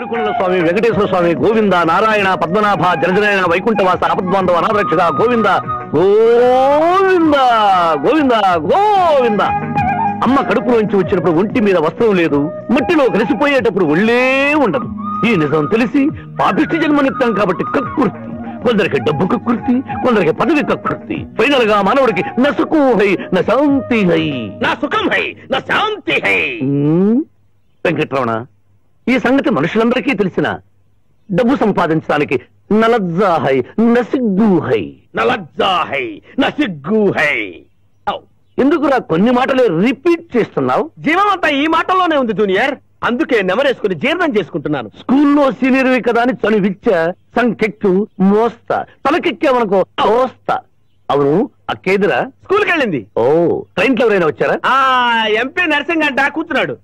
ఏడుకొండల స్వామి, వెంకటేశ్వర స్వామి, గోవింద, నారాయణ, పద్మనాభ, జలజనాయన, వైకుంఠవాస, ఆపద్బాంధవ, అనాథరక్షక, గోవింద గోవింద గోవింద గోవింద. అమ్మ కడుపులోంచి వచ్చినప్పుడు ఒంటి మీద వస్త్రం లేదు, మట్టిలో కలిసిపోయేటప్పుడు ఒళ్ళే ఉండదు. ఈ నిజం తెలిసి పాపిష్టి జన్మనిత్తాం కాబట్టి కక్కుర్తి. కొందరికి డబ్బు కక్కుర్తి, కొందరికి పదవి కక్కుర్తి. ఫైనల్ గా మానవుడికి నసుకు హై నా శాంతి హై, నా సుఖం హై నా శాంతి హై. వెంకటరమణ, ఈ సంగతి మనుషులందరికీ తెలిసిన డబ్బు సంపాదించడానికి నలజ్జా హై నసిగ్గు హై, నలజ్జా హై నసిగ్గు హై. ఎందుకురా కొన్ని మాటలే రిపీట్ చేస్తున్నావు? జీవం అంతా ఈ మాటల్లోనే ఉంది జూనియర్, అందుకే నెమరేసుకుని జీర్ణం చేసుకుంటున్నాను. స్కూల్లో సీనియర్వి కదా అని చనువిచ్చ సంకెక్కు మోస్తా, తలకెక్కామనుకో మోస్తా. అవును, అక్కేదిరా స్కూల్కి వెళ్ళింది. ఓ, ట్రైన్ లో ఎవరైనా వచ్చారా? ఎంపీ నరసింగ్ అంట కూర్చున్నాడు.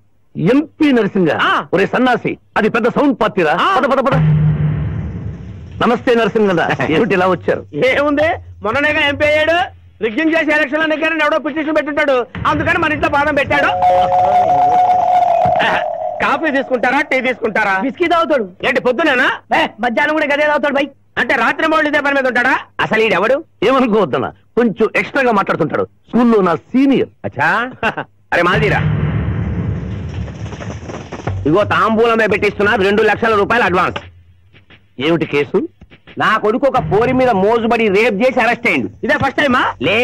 ఎంపీ నరసింగ? ఒరే సన్నాసి, అది పెద్ద సౌండ్ పార్టీరా. పద పద పద. నమస్తే నరసింగ, ఏమిటి ఇలా వచ్చారు? ఏముంది, మొన్ననేగా ఎంపీ అయ్యాడు, రిగ్గింగ్ చేసి ఎలక్షన్ లో నెగ్గారని ఎవడో పిటిషన్ పెట్టుంటాడు, అందుకని మన ఇంట్లో బాధం పెట్టాడు. కాఫీ తీసుకుంటారా, టీ తీసుకుంటారా? బిస్కీ తాగుతాడు. ఏంటి పొద్దునేనా? మధ్యాహ్నం కూడా గదే తాగుతాడు బై. అంటే రాత్రి మౌళ్ళు ఇదే పని మీద ఉంటాడా? అసలు ఈడెవడు? ఏమనుకోవద్దన్నా, కొంచెం ఎక్స్ట్రాగా మాట్లాడుతుంటాడు. స్కూల్లో నా సీనియర్. అచ్చా, అరే మాదిరా, ఇగో తాంబూలమే పెట్టిస్తున్నా, 2 లక్షల రూపాయలు అడ్వాన్స్. ఏమిటి కేసు? నా కొడుకు ఒక పోరి మీద మోజుబడి రేప్ చేసి అరెస్ట్ అయ్యిండు. ఇదే ఫస్ట్ టైమా? లే,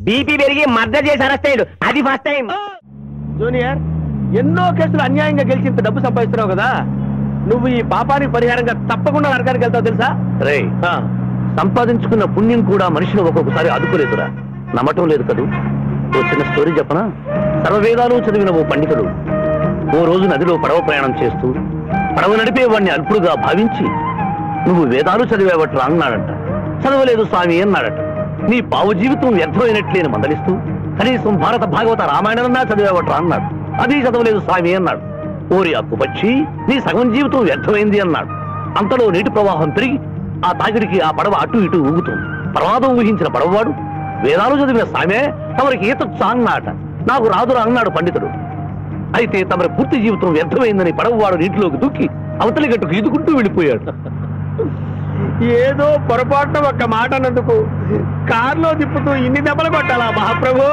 బీపీ పెరిగి మర్డర్ చేసి అరెస్ట్ అయ్యాడు, అది ఫస్ట్ టైం. జూనియర్, ఎన్నో కేసులు అన్యాయంగా గెలిచి ఇంత డబ్బు సంపాదిస్తున్నావు కదా, నువ్వు ఈ పాపానికి పరిహారంగా తప్పకుండా నరకానికి వెళ్తావు తెలుసా? రే, సంపాదించుకున్న పుణ్యం కూడా మనిషిని ఒక్కొక్కసారి అదుపులేదురా. నమ్మటం లేదు కదూ. ఓ చిన్న స్టోరీ చెప్పనా? సర్వవేదాలు చదివిన ఓ పండితుడు ఓ రోజు నదిలో పడవ ప్రయాణం చేస్తూ పడవ నడిపే వాడిని అల్పుడుగా భావించి, నువ్వు వేదాలు చదివేవట్రా అన్నాడట. చదవలేదు స్వామి అన్నాడట. నీ పావు జీవితం వ్యర్థమైనట్లేని మందలిస్తూ, కనీసం భారత భాగవత రామాయణన్నా చదివేవట్రా అన్నాడు. అది చదవలేదు స్వామి అన్నాడు. ఓరి అక్కుపచ్చి, నీ సగం జీవితం వ్యర్థమైంది అన్నాడు. అంతలో నీటి ప్రవాహం పెరిగి ఆ తాకిడికి ఆ పడవ అటు ఇటు ఊగుతుంది. ప్రమాదం ఊహించిన పడవవాడు, వేదాలు చదివిన సామే తమరికి ఈత అన్నాట. నాకు రాదురా అన్నాడు పండితుడు. అయితే తమరి పూర్తి జీవితం వ్యర్థమైందని పడవవాడు నీటిలోకి దూకి అవతలి గట్టుకు ఈదుకుంటూ వెళ్ళిపోయాడు. ఏదో పొరపాటున ఒక్క మాట అన్నందుకు కారులో తిప్పుతూ ఇన్ని దెబ్బలు కొట్టాలా మహాప్రభు?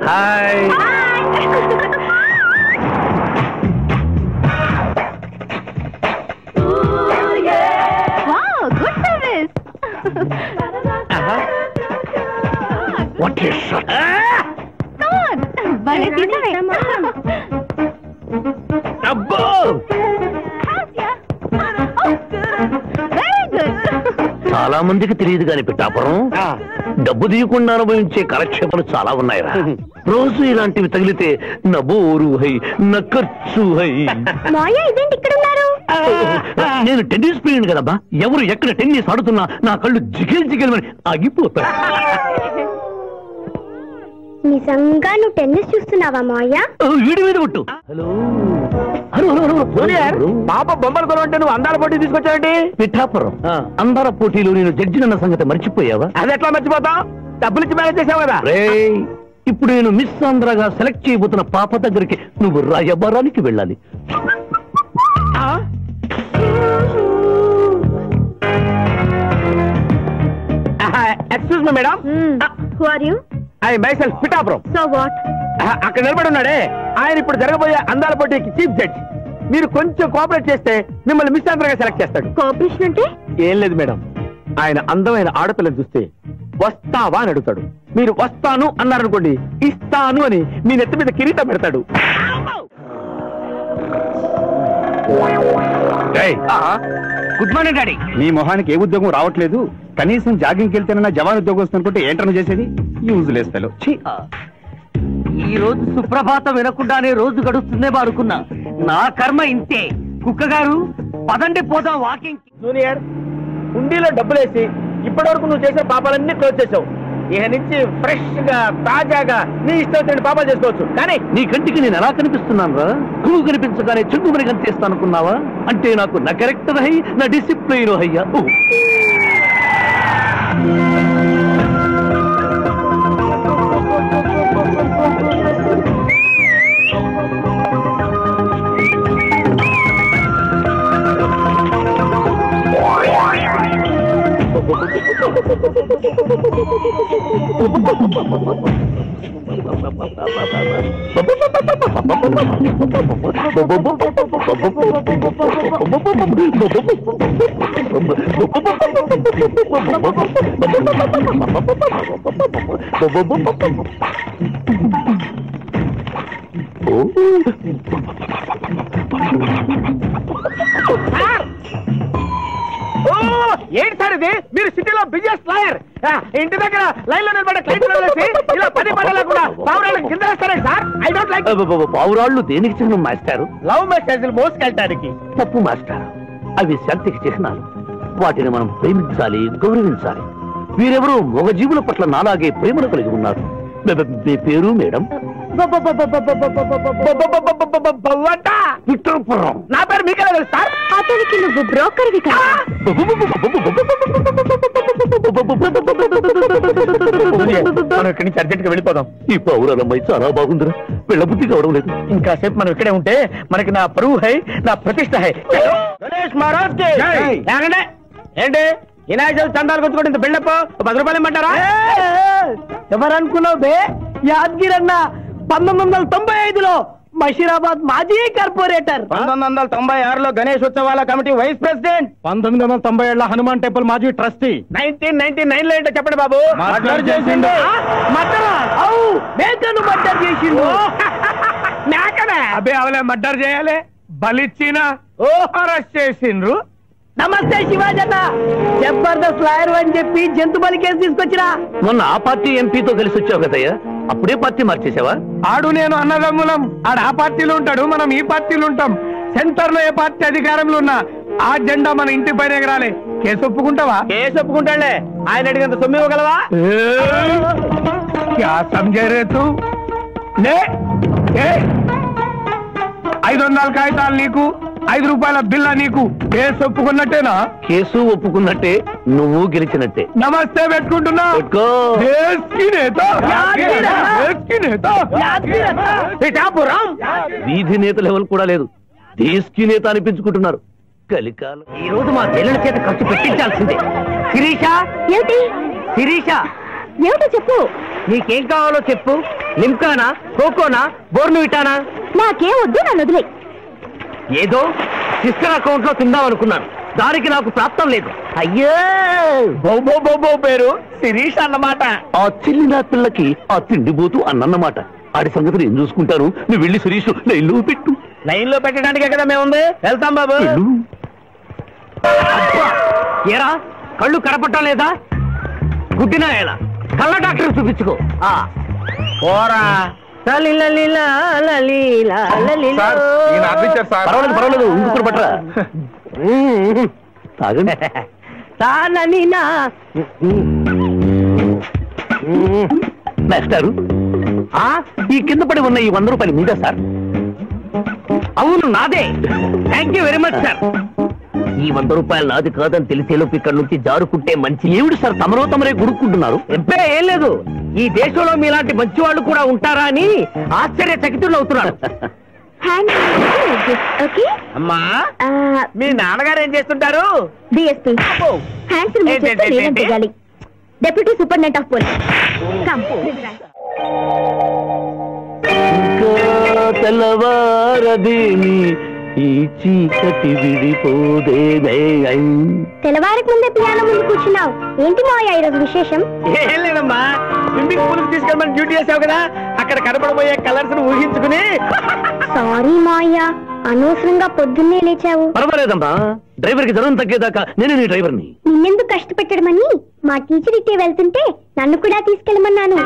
Hi. What is shot? Come on. Bale dinare. Abbo. Very good. చాలా మందికి తెలియదు కాని పిఠాపురం డబ్బు తీయకుండా అనుభవించే కాలక్షేపాలు చాలా ఉన్నాయిరా. రోజు ఇలాంటివి తగిలితే నా బోరు హై, నా ఖర్చు హై. మాయా ఇదేంటి ఇక్కడ ఉన్నారు? నేను టెన్నిస్ ప్లేయర్ కదబ్బా, ఎవరు ఎక్కడ టెన్నిస్ ఆడుతున్నా నా కళ్ళు జిగిల్ జిగిల్మని ఆగిపోతాయి. నిజంగా నువ్వు టెన్నిస్ చూస్తున్నావా మాయా? వీడి మీద కొట్టు. హలో పాప బొమ్మలు కొనుంటే నువ్వు అందాల పోటీ తీసుకొచ్చావండి? పిఠాపురం అందాల పోటీలు నేను జడ్జినన్న సంగతి మర్చిపోయావా? అది ఎట్లా మర్చిపోతావు? డబ్బులిచ్చి మేనేజ్ చేసావు కదా. ఇప్పుడు నేను మిస్ ఆంధ్రగా సెలెక్ట్ చేయబోతున్న పాప దగ్గరికి నువ్వు రాయబారానికి వెళ్ళాలి. Excuse me madam. Who are you? I myself Pithapuram. So what? అక్కడ నిలబడి ఉన్నాడే ఆయన ఇప్పుడు జరగబోయే అందాల పోటీకి చీఫ్ జడ్జ్. మీరు కొంచెం కోఆపరేట్ చేస్తే మిమ్మల్ని మిస్ ఆంధ్రగా సెలెక్ట్ చేస్తాడు. కోఆపరేషన్ అంటే? ఏం లేదు మేడం, ఆయన అందమైన ఆడపిల్లని చూస్తే వస్తావా అని అడుగుతాడు. మీరు వస్తాను అన్నారనుకోండి, ఇస్తాను అని మీ నెత్తి మీద కిరీటం పెడతాడు. Good morning daddy. నీ మొహానికి ఏ ఉద్యోగం రావట్లేదు, కనీసం జాగింగ్కి వెళ్తేనన్నా జవాన్ ఉద్యోగం వస్తుందనుకుంటే ఏంటన్నా చేసేది? యూజ్ లేదు ఫెలో. ఈ రోజు సుప్రభాతం వినకుండానే రోజు గడుస్తుందే అనుకున్నా. నా కర్మ ఇంతే. కుక్క గారు పదండి పోదాం వాకింగ్. జూనియర్, హుండీలో డబ్బులేసి ఇప్పటి వరకు నువ్వు చేసిన పాపాలన్నీ క్లోజ్ చేసావు. ఇక నుంచి ఫ్రెష్ గా తాజాగా నీ ఇష్టం పాపాలు చేసుకోవచ్చు. కానీ నీ కంటికి నేను ఎలా కనిపిస్తున్నాను రా? నువ్వు కనిపించగానే చెట్టుమని కనిపిస్తాను అనుకున్నావా? అంటే నాకు నా క్యారెక్టర్ హై, నా డిసిప్లైన్ హయ్యా. ఏంటి సార్ ఇది? మీరు సిటీలో బిజినెస్ లాయర్, ఇంటి దగ్గర లైన్ లో నిలబడే క్లయింట్ ఇలా పని పడలేకుండా పావురాళ్ళకి కింద వేస్తారండి సార్. I don't like. పావురాళ్ళు దేనికి చిహ్నం మాస్టారు? లవ్ మెసేజ్లు మోసుకెళ్ళటానికి. తప్పు మాస్టర్, అవి శాంతికి చిహ్నాలు. వాటిని మనం ప్రేమించాలి, గౌరవించాలి. వీరెవరూ మగ జీవుల పట్ల నాలాగే ప్రేమను కలిగి ఉన్నారు. మీ పేరు మేడం? విక్టర్పురం. నా పేరు మీకెలా తెలుసు సార్? అతనికి నువ్వు బ్రోకర్వి కదా. మనం ఇక్కడి నుంచి అర్జెంట్ గా వెళ్ళిపోదాం. ఈ పౌరాలమ్మాయి చాలా బాగుందిరా, వెళ్ళబుద్ధి కావడం లేదు. ఇంకాసేపు మనం ఇక్కడే ఉంటే మనకి నా పరువు హై, నా ప్రతిష్ట హై. గణేష్ మహారాజ్ కి ఏంటి వినాయకులు చందాలు కొట్టుకోండి, ఇంత బిల్డప్ 10 రూపాయలు ఇమ్మంటారా? ఎవరనుకున్నావు బే? యాదగిరి అన్న 1995లో బషీరాబాద్ మాజీ కార్పొరేటర్, 1996లో గణేష్ ఉత్సవాల కమిటీ వైస్ ప్రెసిడెంట్, 1997లో హనుమాన్ టెంపుల్ మాజీ ట్రస్టీ, 1999లో ఏంటో చెప్పండి బాబు. మర్డర్ చేసిండు. మేకను మర్డర్ చేసిండు. మేకనే అబ్బే అవలే మర్డర్ చేయాలి, బలిచ్చిన అరెస్ట్ చేసిండ్రు. నమస్తే శివాజన్న, జబర్దస్త్ లాయర్ అని చెప్పి జంతు బలి కేసు తీసుకొచ్చిరా. మొన్న ఆ పార్టీ ఎంపీతో కలిసి వచ్చావు కదయ్యా, అప్పుడే పార్టీ మార్చేసావా? ఆడు నేను అన్నదమ్ములం, ఆడు ఆ పార్టీలో ఉంటాడు, మనం ఈ పార్టీలో ఉంటాం. సెంటర్ లో ఏ పార్టీ అధికారంలో ఉన్నా ఆ జెండా మన ఇంటి పైన ఎగరాలి. కేసు ఒప్పుకుంటావా? కేసు ఒప్పుకుంటాడులే, ఆయన అడిగినంత సొమ్ము ఇవ్వగలవా? క్యా సమझे रे तू? లే 500 కాగితాలు నీకు, 5 రూపాయల బిల్ల నీకు. కేసు ఒప్పుకున్నట్టేనా? కేసు ఒప్పుకున్నట్టే, నువ్వు గెలిచినట్టే. నమస్తే పెట్టుకుంటున్నా. దేశ్ కి నేత, దేశ్ కి నేత. వీధి నేత లెవెల్ కూడా లేదు, దేశీ నేత అనిపించుకుంటున్నారు. కలికాలం. ఈ రోజు మా చెల్లెల చేత ఖర్చు పెట్టించాల్సిందే. శిరీష, ఏమిటి శిరీష, ఏమిటో చెప్పు. నీకేం కావాలో చెప్పు. లిమ్కానా, కోకోనా, బోర్న్విటానా? నాకేం వద్దు, నన్ను వదిలే. ఏదో సిస్టర్ అకౌంట్ లో తిందామనుకున్నాను, దానికి నాకు ప్రాప్తం లేదు. అయ్యో, బోబో పేరు శిరీష్ అన్నమాట. ఆ చిల్లిన పిల్లకి ఆ తిండిపోతూ అన్నమాట. ఆడి సంగతిని ఏం చూసుకుంటాను, నువ్వు వెళ్ళి శిరీష్ లైన్ లో పెట్టు. లైన్ లో పెట్టడానికే కదా మేముంది, వెళ్తాం బాబు. ఏరా, కళ్ళు కనపడటం లేదా? గుడ్డినా ఎలా? కళ్ళ డాక్టర్ చూపించుకో. పోరా. పర్వాలేదు పర్వాలేదు, ఇంకొకరు పట్టరా. మాస్టారు, ఈ కింద పడి ఉన్న ఈ 100 రూపాయలు మీదా సార్? అవును, నాదే. Thank you very much sir. ఈ 100 రూపాయలు నాది కాదని తెలిసేలోపు ఇక్కడ నుంచి జారుకుంటే మంచి. ఏమిటి సార్ తమరో తమరే గుడుక్కుంటున్నారు? ఎబ్బే ఏం లేదు, ఈ దేశంలో మీలాంటి మంచి వాళ్ళు కూడా ఉంటారా అని ఆశ్చర్యచకితులు అవుతున్నారు. అమ్మా, మీ నాన్నగారు ఏం చేస్తుంటారు? DSP, deputy superintendent of police. తెల్లవారదేమి ఈ చీకటి విడిపోదే. తెల్లవారికి ముందే పియానో ముందు కూర్చున్నావు, ఏంటి మావయ్య ఈరోజు విశేషం? ఏం లేదమ్మా, స్విమ్మింగ్ పూల్ తీసుకెళ్ళమని డ్యూటీ చేసావు కదా, అక్కడ కనపడబోయే కలర్స్ ఊహించుకుని. సారీ మావయ్య, అనవసరంగా పొద్దున్నే లేచావు. పర్వాలేదమ్మా, డ్రైవర్ కి జ్వరం తగ్గేదాకా నేను నీ డ్రైవర్ని. నిన్నెందుకు కష్టపెట్టడమని మా టీచర్ ఇట్టే వెళ్తుంటే నన్ను కూడా తీసుకెళ్ళమన్నాను.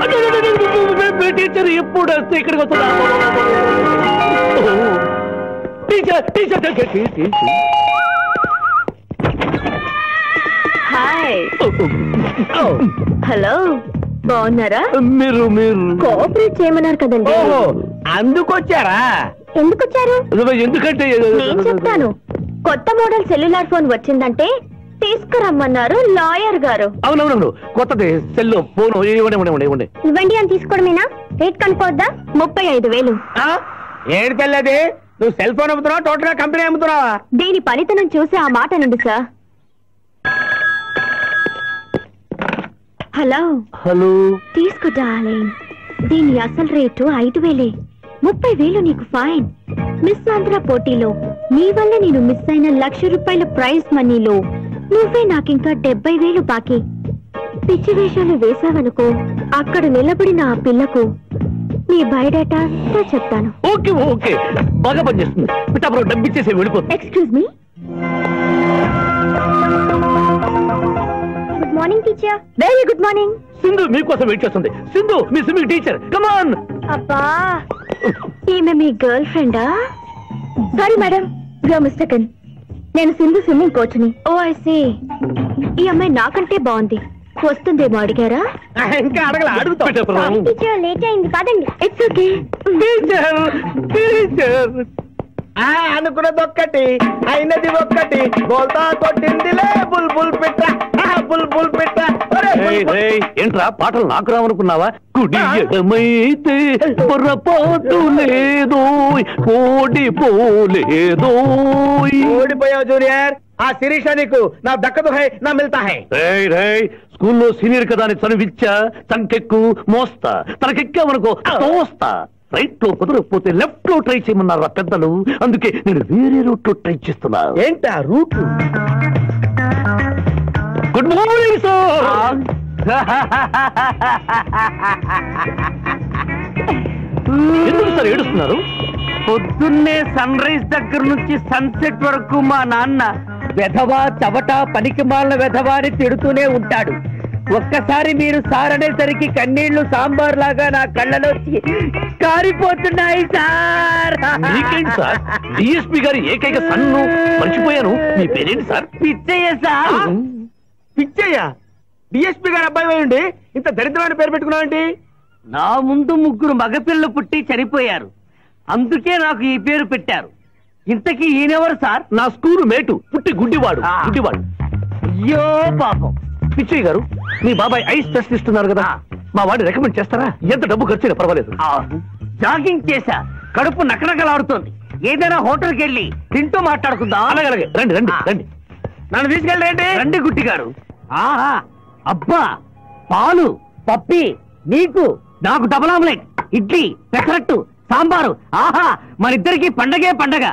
టీచర్ ఎప్పుడు వస్తే ఇక్కడికి వస్తుందా? హాయ్, హలో, బాగున్నారా? మీరు కోఆపరేట్ చేయమన్నారు కదండి. అందుకొచ్చారా? ఎందుకు వచ్చారు? ఎందుకంటే నేను చెప్తాను. కొత్త మోడల్ సెల్యులార్ ఫోన్ వచ్చిందంటే తీసుకురమ్మన్నారు లాయర్ గారు. అవునవునవును, కొత్తది సెల్లో ఫోన్. ఇవ్వండి. ఇవ్వండి అని తీసుకోవడమేనా? రేట్ కనుక్కోవద్దా? 35,000. ఏడు తెల్లది, నువ్వు సెల్ ఫోన్ అమ్ముతున్నావా, టోటల్ గా కంపెనీ అమ్ముతున్నావా? దీని పనితనం చూసి ఆ మాట నుండి సార్. Hello hello. తీసుకో డార్లింగ్. దీని అసలు రేటు 5,000. 30,000 నీకు ఫైన్. మిస్ ఆంధ్ర పోటీలో నీ వల్ల నేను మిస్ అయిన ₹1,00,000 ప్రైజ్ మనీలో నువ్వే నాకింకా 70,000 బాకీ. పిచ్చి వేషాలు వేసావనుకో, అక్కడ నిలబడిన ఆ పిల్లకు నీ బయోడేటా చెప్తాను. ఓకే ఓకే, బాగా పనిచేస్తుంది. పిఠాపురం డబ్బిచ్చేసి వెళ్ళిపోతుంది. Excuse me. Good morning teacher. Very good morning. Sindhu మీకోసం వెయిట్ చేస్తుంది. సింధు మీ స్విమ్మింగ్ టీచర్, కమ్ ఆన్. అబ్బా, ఈమె మీ గర్ల్ ఫ్రెండా? Sorry madam, you are mistaken. నేను సింధు స్విమ్మింగ్ కోచ్ని. Oh I see. ఈ అమ్మాయి నాకంటే బాగుంది. వస్తుందేమో అడిగారా? ఇంకా అడగల, అడుగుతా. టీచర్ లేట్ అయింది కాదండి. It's okay. Teacher teacher. అనుకున్నది ఒక్కటి, అయినది ఒక్కటి. బోల్తా కొట్టిందిలే బుల్బుల్ పిట్ట, బుల్బుల్ పిట్ట. ఏంట్రా పాటలు నాకు రావనుకున్నావా? కుడి ఎడమైతే పొరపాటు లేదో, ఓడిపోలేదో. ఓడిపోయావు జూనియర్. ఆ శిరీష నీకు నా దక్కదు హై, నా మిల్తా హై. స్కూల్లో సీనియర్ కదా అని చనివిచ్చా, తనకెక్కు మోస్తా, తనకెక్కామనుకో తోస్తా. రైట్ లో కుదరకపోతే లెఫ్ట్ లో ట్రై చేయమన్నారు పెద్దలు. అందుకే నేను వేరే రూట్ లో ట్రై చేస్తున్నా. ఏంటా రూట్? Good morning sir. ఎందుకు సార్ ఏడుస్తున్నారు? పొద్దున్నే సన్ రైజ్ దగ్గర నుంచి సన్సెట్ వరకు మా నాన్న వెధవా చవట పనికి మాలిన వెధవా అని తిడుతూనే ఉంటాడు. ఒక్కసారి మీరు సార్ అనేసరికి కన్నీళ్లు సాంబార్ లాగా నా కళ్ళలోకి కారిపోతున్నాయి సార్. మీకేంటి సార్? డిఎస్పీ గారి ఏకైక సన్ను మర్చిపోయాను. మీ పేరేంటి sir? Pichaiah sir. Pichaiah? DSP గారి అబ్బాయి వేయండి, ఇంత దరిద్రమైన పేరు పెట్టుకున్నావేంటి? నా ముందు 3 మగపిల్లలు పుట్టి చనిపోయారు, అందుకే నాకు ఈ పేరు పెట్టారు. ఇంతకీ ఈయనెవరు సార్? నా స్కూల్ మేటు, పుట్టి గుడ్డివాడు. గుడ్డివాడు. అయ్యో పాపం. పిచ్చయ్య గారు, మీ బాబాయ్ ఐస్ టెస్ట్ ఇస్తున్నారు కదా, మా వాడిని రికమెండ్ చేస్తారా? ఎంత డబ్బు ఖర్చు అయినా పర్వాలేదు. జాగింగ్ చేశా, కడుపు నకనకలాడుతోంది. ఏదైనా హోటల్కి వెళ్ళి తింటూ మాట్లాడుకుందాం. అలాగే రండి రండి రండి. నన్ను తీసుకెళ్ళండి. రండి గుట్టి గారు. ఆహా, అబ్బా, పాలు, పప్పి, నీకు, నాకు డబుల్ ఆమ్లెట్, ఇడ్లీ, పెసరట్టు, సాంబారు. ఆహా, మనిద్దరికి పండగే పండగ.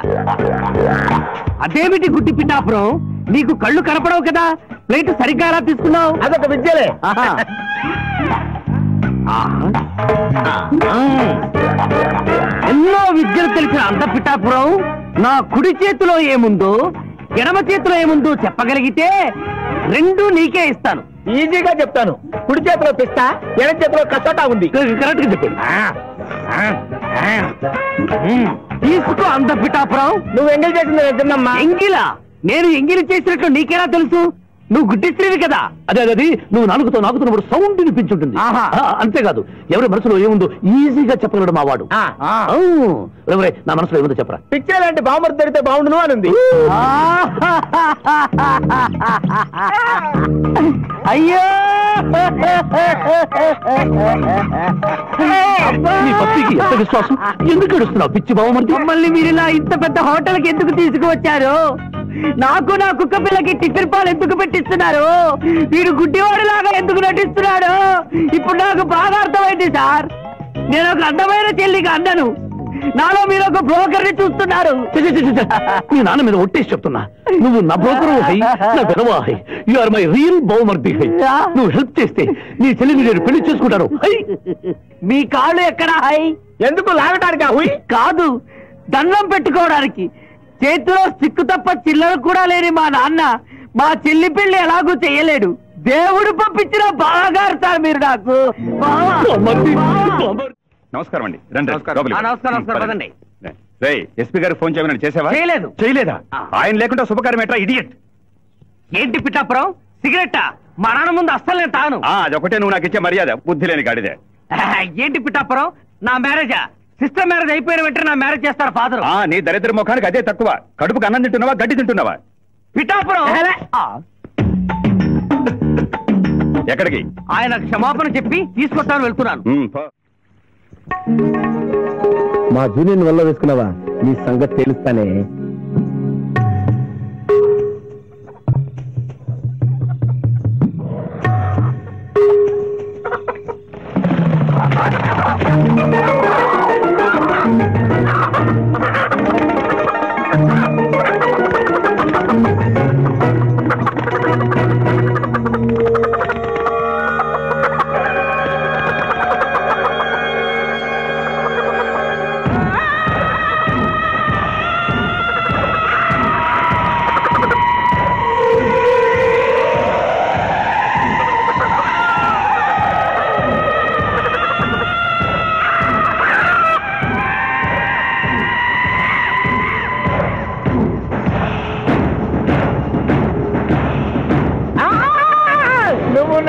అదేమిటి గుట్టి పిఠాపురం, నీకు కళ్ళు కనపడవు కదా, ప్లేట్ సరిగ్గా ఎలా తీసుకున్నావు? అదొక విద్యలే. ఎన్నో విద్యలు తెలిసిన అంత పిఠాపురం నా కుడి చేతిలో ఏముందో ఎడమ చేతిలో ఏముందో చెప్పగలిగితే 2 నీకే ఇస్తాను. ఈజీగా చెప్తాను. కుడి చేతిలో పిస్తా, ఎడం చేతిలో కసోటా ఉంది. కరెక్ట్ గా చెప్పండి. తీసుకో అంత పిఠాపురం. నువ్వు ఎంగిల్ చేసింది నిజమమ్మా. ఎంగిలా? నేను ఎంగిలి చేసినట్లు నీకెలా తెలుసు? నువ్వు గుడ్డిస్త్రీవి కదా. అదే నువ్వు నాకుతున్నప్పుడు సౌండ్ వినిపించుంటుంది. అంతేకాదు, ఎవరి మనసులో ఏముందో ఈజీగా చెప్పగలడు మా వాడు. నా మనసులో ఏముందో చెప్పరా? పిచ్చేలాంటి బాంబర్ దొరికితే బాగుండును అని ఉంది. అయ్యో, నీ పప్పికి ఎంత విశ్వాసం? ఎందుకు ఏడుస్తున్నావు పిచ్చి బావమర్ది? మమ్మల్ని మీరు ఇలా ఇంత పెద్ద హోటల్కి ఎందుకు తీసుకువచ్చారు? నాకు నా కుక్క పిల్లకి టిఫిన్ పాలు ఎందుకు పెట్టిస్తున్నారు? వీడు గుడ్డివాడిలాగా ఎందుకు నటిస్తున్నాడు? ఇప్పుడు నాకు బాగా అర్థమైంది సార్. నేను ఒక అందమైన చెల్లికి అన్నను, నాలో మీరు ఒక బ్రోకర్ ని చూస్తున్నారు. నీ నాన్న మీద ఒట్టేసి చెప్తున్నా, నువ్వు నా బ్రోకరు హై, నా విధవా హై. యు ఆర్ మై రియల్ బహుమర్ది హై. నువ్వు హెల్ప్ చేస్తే నీ చెల్లిని నేను పెళ్లి చేసుకుంటాను. మీ కాళ్ళు ఎక్కడా హై? ఎందుకు లాగటానికి? హుయ్ కాదు, దండం పెట్టుకోవడానికి. చేతిలో సిక్కు తప్ప చిల్లర కూడా లేని మా నాన్న మా చెల్లి పెళ్లి ఎలాగూ చెయ్యలేడు. దేవుడు పంపించిన బాగారు సార్ మీరు నాకు. నమస్కారం అండి. రండి. నమస్కారం పదండి. ఎస్పీ గారు ఫోన్ చేయమని చేసావా? చేయలేదా? ఆయన లేకుండా శుభకార్యం ఎట్లా? ఇడియట్. ఏంటి పిఠాపురం, సిగరెట్టా? మా నాన్న ముందు అస్సలు నేను తాను. అదొకటే నువ్వు నాకు ఇచ్చే మర్యాద, బుద్ధి లేని గాడిదే. ఏంటి పిఠాపురం, నా మ్యారేజా? సిస్టర్ మ్యారేజ్ అయిపోయిన వెంటనే నా మ్యారేజ్ చేస్తారు ఫాదర్. నీ దరిద్ర ముఖానికి అదే తక్కువ. కడుపుకు అన్నం తింటున్నావా, గడ్డి తింటున్నావా? పిఠాపురం ఎక్కడికి? ఆయన క్షమాపణ చెప్పి తీసుకొస్తాను, వెళ్తున్నాను. మా జూనియర్ వల్ల వేసుకున్నావా? నీ సంగతి తెలుస్తానే.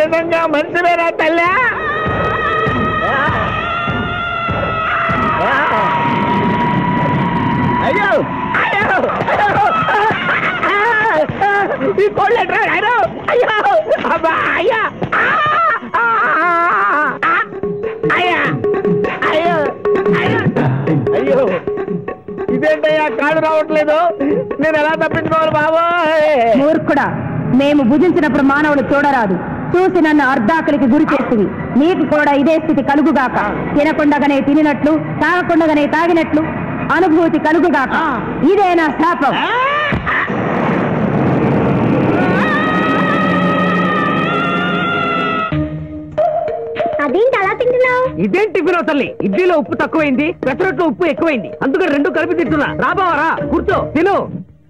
నిజంగా మంచివేనా తల్లి? అయ్యో అయ్యో ఈ కోళ్ళు ఎట్రా అయ్యో అబ్బా అయ్యా అయ్యా అయ్యో అయ్యో ఇదేంటయ్యా కాళ్ళు రావట్లేదు, నేను ఎలా తప్పించుకోవాలి బాబోయ్? మూర్ఖుడా, మేము భుజించినప్పుడు మానవులు చూడరాదు, చూసి నన్ను అర్ధాకలికి గురి చేస్తుంది. నీకు కూడా ఇదే స్థితి కలుగుగాక. తినకుండగానే తినినట్లు, తాగకుండగానే తాగినట్లు అనుభూతి కలుగుగాక. ఇదే నా శాపం. అదేంటి అలా తింటున్నావు? ఇదేం టిఫిన్ తల్లి? ఇడ్లీలో ఉప్పు తక్కువైంది, పెసరట్లో ఉప్పు ఎక్కువైంది, అందుకని రెండు కలిపి తింటున్నా. రాబావరా కూర్చో తిను.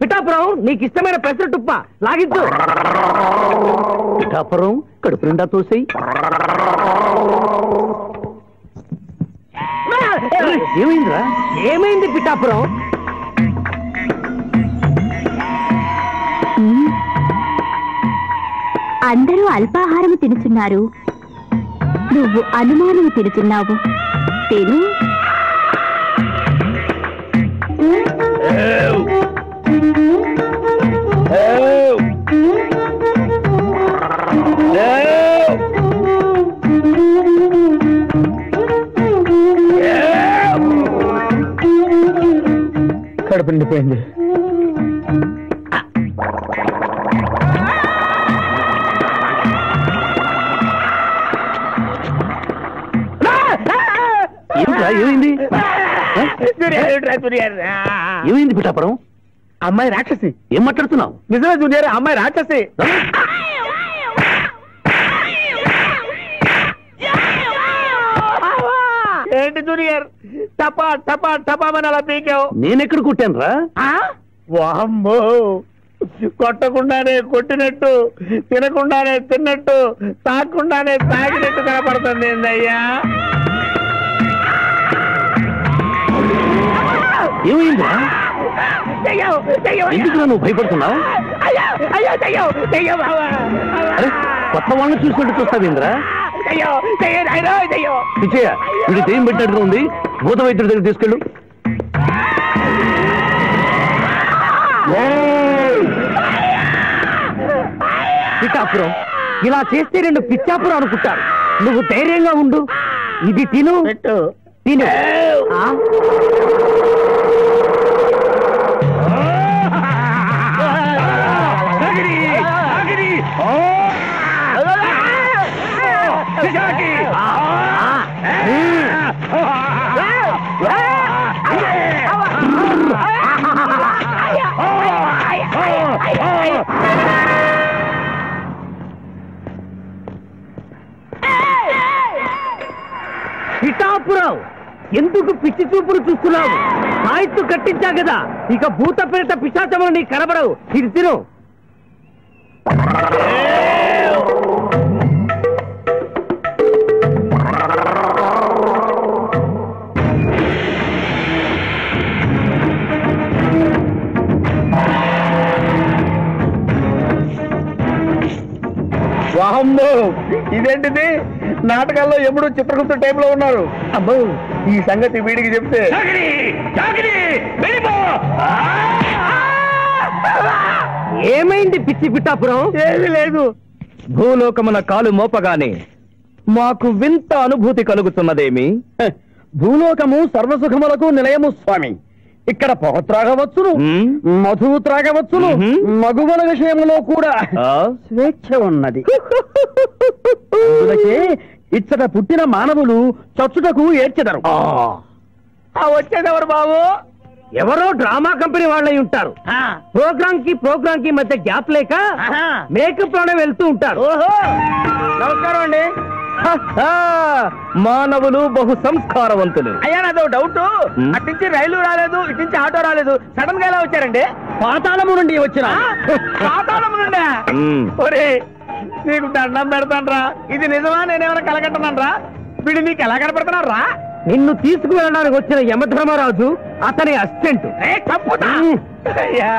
పిఠాపురం నీకు ఇష్టమైన పెసరట్టు ఉప్ప లాగించు. పిఠాపురం కడుపు నిండా తోసేయి. ఏమైందిరా? ఏమైంది పిఠాపురం? అందరూ అల్పాహారము తినుచున్నారు, నువ్వు అనుమానము తినుచున్నావు. తిను. కడుపు నిండిపోయింది. ఏమైంది? ఏమైంది పిఠాపురం? అమ్మాయి రాక్షసి. ఏం మాట్లాడుతున్నావు? నిజమే జూనియర్, అమ్మాయి రాక్షసి. ఏంటి జూనియర్ టపా టపా టపామని అలా పీకావు? నేనెక్కడ కొట్టాను రా? వామ్మో, కొట్టకుండానే కొట్టినట్టు, తినకుండానే తిన్నట్టు, తాగకుండానే తాగినట్టు కనపడుతుంది ఏందయ్యా? ఏమైందిరా? ఎందుకు నువ్వు భయపడుతున్నావు? అరే, కొత్త వాళ్ళని చూసినట్టు చూస్తావేంద్రా? పిచ్చయ్య, ఇది దెయ్యం పెట్టినట్టుగా ఉంది, భూత వైద్యుడి దగ్గర తీసుకెళ్ళు. పిఠాపురం ఇలా చేస్తే రెండు పిచ్చాపురం అనుకుంటారు. నువ్వు ధైర్యంగా ఉండు, ఇది తిను తిను. పిఠాపురం, ఎందుకు పిచ్చి చూపులు చూస్తున్నావు? సాయిత్తు కట్టించా కదా, ఇక భూత ప్రేత పిశాచములు నీకు కనబడవు. ఇది తిను. వాహమ్మో, ఇదేంటిది? నాటకాల్లో ఎప్పుడు చిత్రగుప్త టైప్ లో ఉన్నారు. అమ్మో, ఈ సంగతి వీడికి చెప్తే ఏమైంది పిచ్చి పిఠాపురం? ఏమీ లేదు. భూలోకమున కాలు మోపగానే మాకు వింత అనుభూతి కలుగుతున్నదేమి? భూలోకము సర్వసుఖములకు నిలయము స్వామి. ఇక్కడ పొగ త్రాగవచ్చును, మధువు త్రాగవచ్చును, మగువల విషయంలో కూడా స్వేచ్ఛ ఉన్నది. అందుకే ఇచ్చట పుట్టిన మానవులు చచ్చుటకు ఏడ్చెదరు. వచ్చేదెవరు బాబు? ఎవరో డ్రామా కంపెనీ వాళ్ళై ఉంటారు. ప్రోగ్రామ్ కి మధ్య గ్యాప్ లేక మేకప్ లోనే వెళ్తూ ఉంటారు. నమస్కారం అండి. మానవులు బహు సంస్కారవంతులు. అయ్యా, నాదో డౌట్. అట్నుంచి రైలు రాలేదు, ఇట్నుంచి ఆటో రాలేదు, సడన్ గా ఎలా వచ్చారండి? పాతాళము నుండి వచ్చిన. పాతాళము నుండా? ఒరే, నీకు దండం పెడతానరా, ఇది నిజమా? నేనేమైనా కలగట్టనరా? వీడు నీకు ఎలా కనపడుతున్నారా? నిన్ను తీసుకువెళ్ళడానికి వచ్చిన యమధర్మరాజు అతని అసిస్టెంట్. అయ్యా,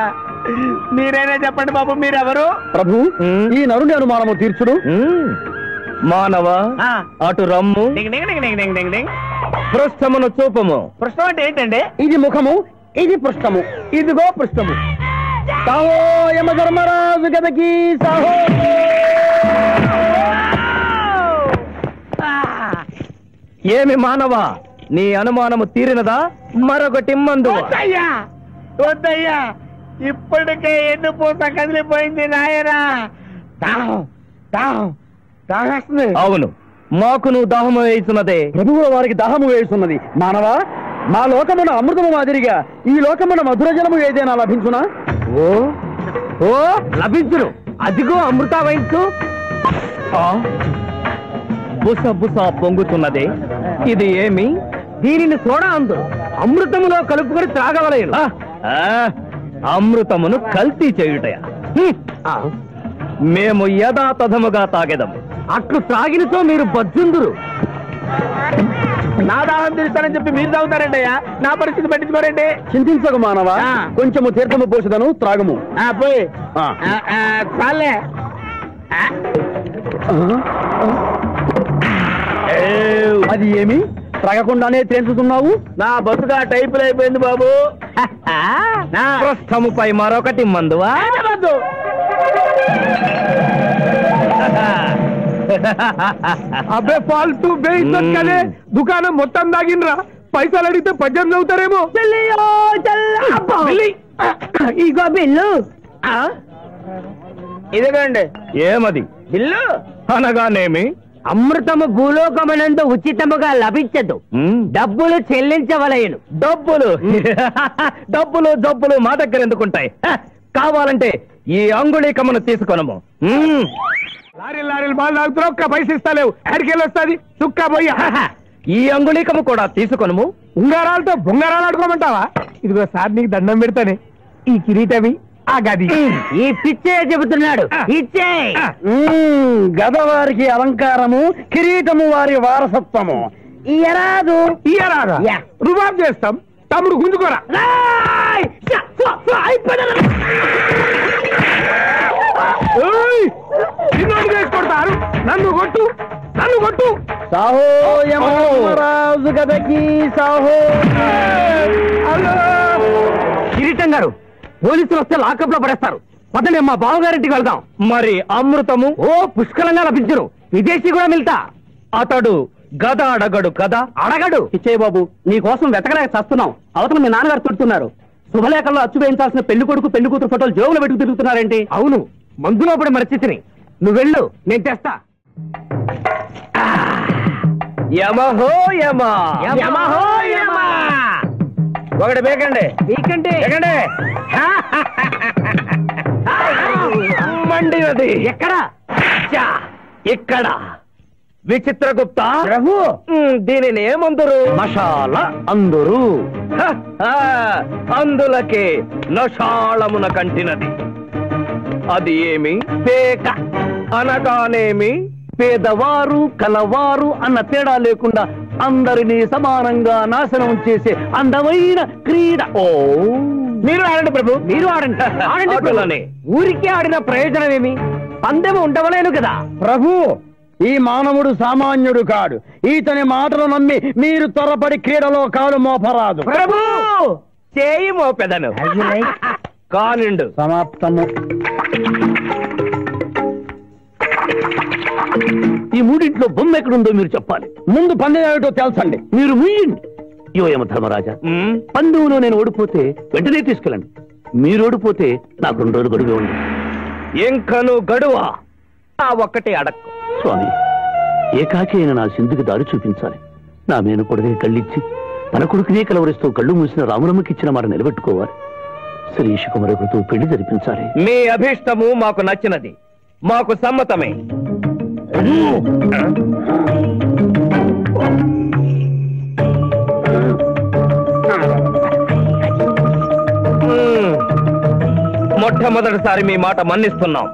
మీరైనా చెప్పండి బాబు, మీరెవరు? ప్రభు, ఈ నరుని అనుమానము తీర్చుడు. మానవ అటు రమ్ము. పృష్ఠమును చూపము. పృష్ఠం అంటే ఏంటండి? ఇది ముఖము, ఇది పృష్ఠము. ఇదిగో పృష్ఠము. సాహో యమ ధర్మరాజు గదకి సాహో. ఏమి మానవ, నీ అనుమానము తీరినదా? మరొకటి మందు. వద్దయ్యా, ఇప్పటికే ఎన్ను పూత కదిలిపోయింది నాయనా. దాహం దాహం దాహేస్తుంది. అవును, మాకును దాహము వేస్తున్నదే. ప్రభువుల వారికి దాహము వేస్తున్నది. మానవ, మా లోకమున అమృతము మాదిరిగా ఈ లోకమున మధుర జలము ఏదైనా లభించునా? ఓ ఓ లభించును. అదిగో అమృత వయస్సు. బుస బుస పొంగుతున్నదే, ఇది ఏమి? దీనిని సోడా అందు అమృతములో కలుపుకొని త్రాగవలేను. అమృతమును కల్తీ చేయుటయా? మేము యథాతథముగా తాగెదము. అట్లు త్రాగినతో మీరు బజ్జుందురు. నా దాహం తీరుస్తానని చెప్పి మీరు తాగుతారండి అయ్యా. నా పరిస్థితి పట్టించుకోరండి. చింతించకు మానవ, కొంచెము తీర్థము పోసదను, త్రాగము. పోయి చాలే. అది ఏమి? త్రాగకుండానే తేల్చుతున్నావు? నా బతుగా టైపులు అయిపోయింది బాబు. పృష్ఠముపై మరొకటి మందువా? అబ్బే ఫాల్తూ బేయిద్దనే దుకాణం మొత్తం దాగినరా. పైసలు అడిగితే పద్యం చదువుతారేమో. ఇగో బిల్లు. ఇదేనండి ఏమది? బిల్లు అనగానేమి? అమృతము భూలోకమనందు ఉచితముగా లభించదు, డబ్బులు చెల్లించవలయను. డబ్బులు డబ్బులు జబ్బులు మా దగ్గర ఎందుకుంటాయి? కావాలంటే ఈ అంగుళీకమును తీసుకొనము. లారీలు లారీలు బాగా తాగుతున్నావు, ఒక్క పైసలు ఇస్తలేవు. అడికెళ్ళి వస్తుంది చుక్క పోయి. ఈ అంగుళీకము కూడా తీసుకొనము. ఉంగరాలతో బొంగరాలు ఆడుకోమంటావా? ఇదిగో సార్ నీకు దండం పెడతానే. ఈ కిరీటమి ఆ గది. ఈ పిచ్చే చెబుతున్నాడు. ఇచ్చే గద వారికి అలంకారము, కిరీటము వారి వారసత్వము. ఇయరాదు ఇయరాదా? రుబాబ్ చేస్తాం. తమ్ముడు గుంజుకోరా. కొడతారు. నన్ను కొట్టు, నన్ను కొట్టు. సాహో యమరాజు గదకి సాహో. కిరీటం గారు, పోలీసులు వస్తే లాకప్ లో పడేస్తారు. పదండి, మా బావగారింటికి వెళ్దాం. మరి అమృతము? ఓ పుష్కలంగా లభించును. విదేశీ కూడా మిల్తా. అతడు గద అడగడు కదా? అడగడు. ఇచ్చే బాబు, నీ కోసం వెతకలేక చస్తున్నాం. అవతల మీ నాన్నగారు తిడుతున్నారు. శుభలేఖల్లో అచ్చు వేయించాల్సిన పెళ్లి కొడుకు పెళ్లి కూతురు ఫోటోలు జోగులు పెట్టుకు తిరుగుతున్నారేంటి? అవును, మందులో పడి మరచితిని. నువ్వు వెళ్ళు, నేను తెస్తా. యమహో యమ, యమహో యమ. ఒకటి బేకండి. మీకండి మండినది. ఎక్కడ? ఇక్కడ. విచిత్రగుప్త ప్రభు, దీనిని ఏమందరు? మషాల అందరు. అందులకే నషాళమున కంటినది. అది ఏమి? పేక. అనగానేమి? పేదవారు కలవారు అన్న తేడా లేకుండా అందరినీ సమానంగా నాశనం చేసే అందమైన క్రీడ. ఓ, మీరు ఆడండి ప్రభు, మీరు ఆడండి. ఆడండి ఆటలనే. ఊరికే ఆడిన ప్రయోజనం ఏమి? పందెము ఉండవలేను కదా. ప్రభు, ఈ మానవుడు సామాన్యుడు కాడు. ఈతని మాటలు నమ్మి మీరు త్వరపడి క్రీడలో కాలు మోపరాదు. ప్రభు, చేయి మోపెదను. కానిండు. సమాప్తము. ఈ మూడింట్లో బొమ్మ ఎక్కడుందో మీరు చెప్పాలి. ముందు పందెం ఏమిటో తెలుసండి. మీరు ముయ్యండి. యోయమ ధర్మరాజా, పందెంలో నేను ఓడిపోతే వెంటనే తీసుకెళ్ళండి. మీరు ఓడిపోతే నాకు 2 రోజులు గడువే ఉంది. ఇంకను గడువా? ఆ ఒక్కటే అడక్కు. స్వామి, ఏకాకి అయిన నా సింధుకి దారి చూపించాలి. నా మేన కొడుకుని కళ్ళిచ్చి తన కొడుకునే కలవరిస్తూ కళ్ళు మూసిన రాములమ్మకిచ్చిన మాట నిలబెట్టుకోవాలి. శ్రీష్ కుమారుడితో పెళ్లి జరిపించాలి. మీ అభీష్టము మాకు నచ్చినది, మాకు సమ్మతమే. మొట్టమొదటిసారి మీ మాట మన్నిస్తున్నాం.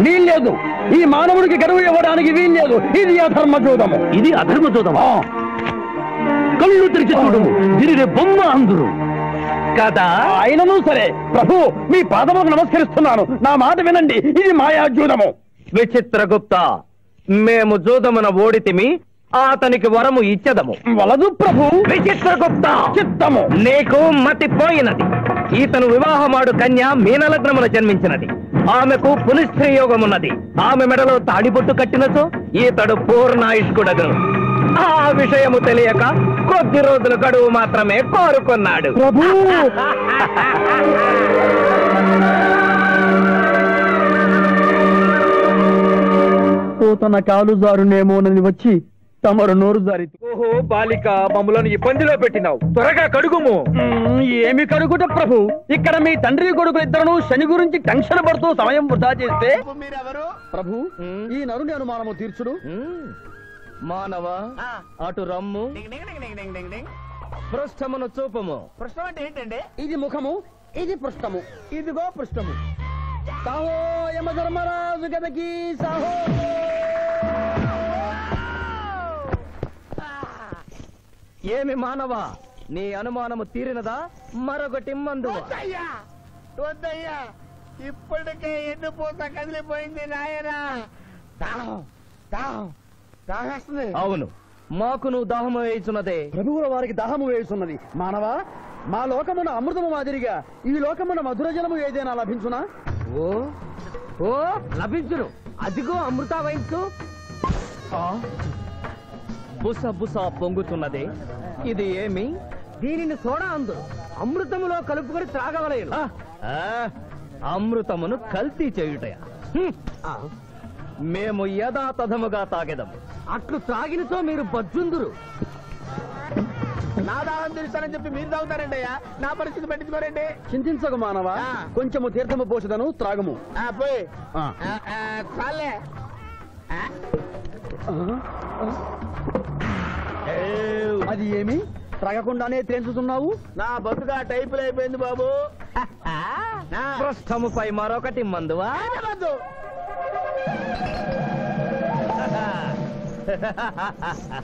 వీల్లేదు. ఈ మానవుడికి గడువు ఇవ్వడానికి వీల్లేదు. ఇది అధర్మ జూదము. ఇది అధర్మ జూదమా? కళ్ళు తెరిచి చూడుము, దీనిని బొమ్మ అందురు కదా. అయినను సరే ప్రభు, మీ పాదములకు నమస్కరిస్తున్నాను. నా మాట వినండి, ఇది మాయాజూదము. విచిత్రగుప్త, మేము జూదమున ఓడితిమి, అతనికి వరము ఇచ్చదము. వలదు ప్రభు. విచిత్రగుప్త, చిత్తము. నీకు మతి పోయినది. ఈతను వివాహమాడు కన్య మీనలగ్నమున జన్మించినది. ఆమెకు పునిస్త్రీ యోగమున్నది. ఆమె మెడలో తాడిబొట్టు కట్టినచో ఈతడు పూర్ణాయుష్కుడగను. ఆ విషయము తెలియక కొద్ది రోజుల గడువు మాత్రమే కోరుకున్నాడు. ప్రభు తన కాలు జారునేమోనని వచ్చి తమరు నోరు జారి. ఓహో బాలిక, మమ్మలను ఇబ్బందిలో పెట్టినావు, త్వరగా కడుగుము. ఏమి కడుగుట ప్రభు, ఇక్కడ మీ తండ్రి కొడుకులు ఇద్దరు శని గురించి టెన్షన్ పడుతూ సమయం వృధా చేస్తే మీరెవరు? ప్రభు ఈ నరుని అనుమానము తీర్చుడు. మానవ, అటు రమ్ము, పృష్ఠమును చూపము. ప్రశ్న అంటే ఏంటండి? ఇది ముఖము, ఇది పృష్ఠము, ఇదిగో పృష్ఠము. సాహో యమధర్మరాజు గదకి సాహో. ఏమి మానవ, నీ అనుమానము తీరినదా? మరొకటి మందు. వద్దయ్యా, వద్దయ్యా, ఇప్పటికే ఎండిపోత కదిలిపోయింది నాయనా. దాహం దాహం దాహేస్తుంది. అవును, మాకు నువ్వు దాహము వేయుచున్నదే. ప్రభువుల వారికి దాహము వేయుచున్నది. మానవ, మా లోకమున అమృతము మాదిరిగా ఈ లోకమున మధుర జలము ఏదైనా లభించునా? ఓ ఓ లభించును. అదిగో అమృత వయస్సు. బుస బుస పొంగుతున్నదే, ఇది ఏమి? దీనిని సోడా అందు అమృతములో కలుపుకొని త్రాగవలేను. అమృతమును కల్తీ చేయుటయా? మేము యథాతథముగా తాగెదము. అట్లు త్రాగినతో మీరు బజ్జుందురు. నా దాహం తెలుస్తానని చెప్పి మీరు తాగుతారండి అయ్యా, నా పరిస్థితి పట్టించుకోరండి. చింతించకు మానవ, కొంచెము తీర్థము పోషదను త్రాగము. పోయి చాలే. అది ఏమి త్రాగకుండానే తేల్చుతున్నావు? నా బతుగా టైపులు అయిపోయింది బాబు. పృష్ఠముపై మరొకటి మందువా?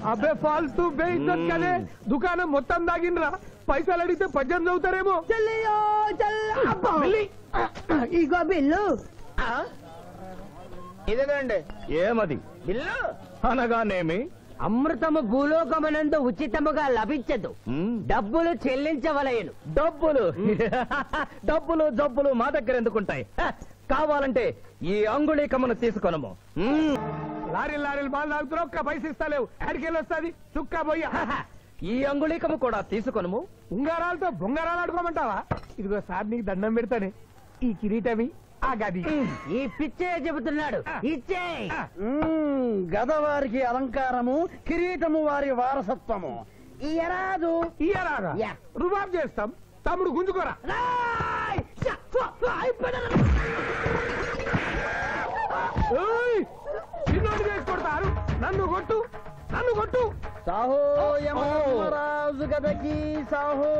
అబ్బే ఫాల్తూ బేయిజ్జత్ కదే, దుకాణం మొత్తం దాగినరా. పైసలు అడిగితే 18 అవుతారేమో. ఇగో బిల్లు. ఇదేనండి ఏమది బిల్లు. అనగానేమి? అమృతము భూలోకమునందు ఉచితముగా లభించదు, డబ్బులు చెల్లించవలయను. డబ్బులు డబ్బులు జబ్బులు మా దగ్గర ఎందుకుంటాయి? కావాలంటే ఈ అంగుళీకమును తీసుకొనము. లారీలు లారీలు బాగా తాగుతున్నావు, ఒక్క పైస ఇస్తలేవు. ఎక్కడికెళ్ళి వస్తుంది చుక్క పోయి. ఈ అంగుళీకము కూడా తీసుకొనము. ఉంగరాలతో బొంగరాలు ఆడుకోమంటావా? ఇదిగో సార్, నీకు దండం పెడతానే. ఈ కిరీటమి, ఆ గది. ఈ పిచ్చే చెబుతున్నాడు, ఇచ్చే. గద వారికి అలంకారము, కిరీటము వారి వారసత్వము. ఇయరాదు ఇయ్యరాగా యా. రుబాబ్ చేస్తాం. తమ్ముడు గుంజుకోరా. ఏయ్! చిన్నోడు వేసి కొడతారు. నన్ను కొట్టు, నన్ను కొట్టు. సాహో యమధర్మరాజు గదకి సాహో.